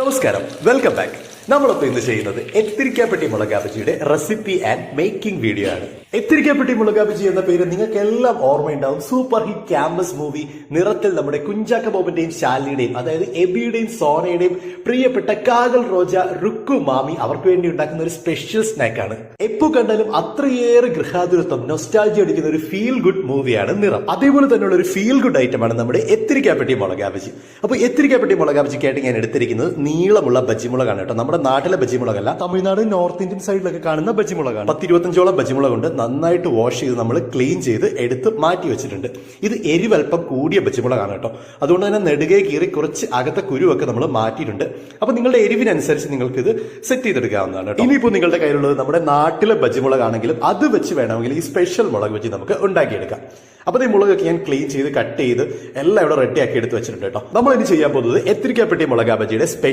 നമസ്കാരം, welcome back. നമ്മളിപ്പോൾ ഇന്ന് ചെയ്യുന്നത് എത്തിരിക്കാപ്പെട്ടി മുളകാബജിയുടെ റെസിപ്പി ആൻഡ് മേക്കിംഗ് വീഡിയോ ആണ്. എത്തിരിക്കാപ്പെട്ടി മുളകാബജി എന്ന പേര് നിങ്ങൾക്ക് എല്ലാം ഓർമ്മയുണ്ടാവും. സൂപ്പർ ഹിറ്റ് ക്യാമ്പസ് മൂവി നിറത്തിൽ നമ്മുടെ കുഞ്ചാക്ക ബോബന്റെയും ശാലിനിയുടെയും, അതായത് എബിയുടെയും സോനയുടെയും പ്രിയപ്പെട്ട കാജൽ റോജ, റുക്കു മാമി അവർക്ക് വേണ്ടി ഉണ്ടാക്കുന്ന ഒരു സ്പെഷ്യൽ സ്നാക്കാണ്. എപ്പോ കണ്ടാലും അത്രയേറെ ഗൃഹാതുരത്വം, നൊസ്റ്റാൾജി അടിക്കുന്ന ഒരു ഫീൽ ഗുഡ് മൂവിയാണ് നിറം. അതേപോലെ തന്നെയുള്ള ഒരു ഫീൽ ഗുഡ് ഐറ്റമാണ് നമ്മുടെ എത്തിരിക്കാപ്പെട്ടി മുളകാബജി. അപ്പോൾ എത്തിരിക്കാപ്പെട്ടി മുളകാബജിക്കായിട്ട് ഞാൻ എടുത്തിരിക്കുന്നത് നീളമുള്ള ബജിമുളകാണ് കേട്ടോ. നമ്മുടെ നാട്ടിലെ ബജിമുളകല്ല, തമിഴ്നാട് നോർത്ത് ഇന്ത്യൻ സൈഡിലൊക്കെ കാണുന്ന ബജിമുളകാണ്. 10-25ഓളം ബജിമുളകുണ്ട്. നന്നായിട്ട് വാഷ് ചെയ്ത് നമ്മൾ ക്ലീൻ ചെയ്ത് എടുത്ത് മാറ്റി വെച്ചിട്ടുണ്ട്. ഇത് എരിവൽപ്പം കൂടിയ ബജിമുളകാണ് കേട്ടോ. അതുകൊണ്ട് തന്നെ നെടുകെ കീറി കുറച്ച് അകത്തെ കുരുവൊക്കെ നമ്മൾ മാറ്റിയിട്ടുണ്ട്. അപ്പൊ നിങ്ങളുടെ എരിവിനനുസരിച്ച് നിങ്ങൾക്ക് ഇത് സെറ്റ് ചെയ്തെടുക്കാവുന്നതാണ് കേട്ടോ. ഇനിയിപ്പോൾ നിങ്ങളുടെ കയ്യിലുള്ളത് നമ്മുടെ നാട്ടിലെ ബജിമുളകാണെങ്കിലും അത് വെച്ച് വേണമെങ്കിൽ ഈ സ്പെഷ്യൽ മുളക് വെച്ച് നമുക്ക് ഉണ്ടാക്കിയെടുക്കാം. അപ്പൊ ഈ മുളകൊക്കെ ഞാൻ ക്ലീൻ ചെയ്ത് കട്ട് ചെയ്ത് എല്ലാം ഇവിടെ റെഡിയാക്കി എടുത്ത് വെച്ചിട്ടുണ്ട് കേട്ടോ. നമ്മൾ ഇനി ചെയ്യാൻ പോകുന്നത് എത്തിരിക്കാപ്പെട്ടി മുളകാബജിയുടെ സ്പെഷ്യൽ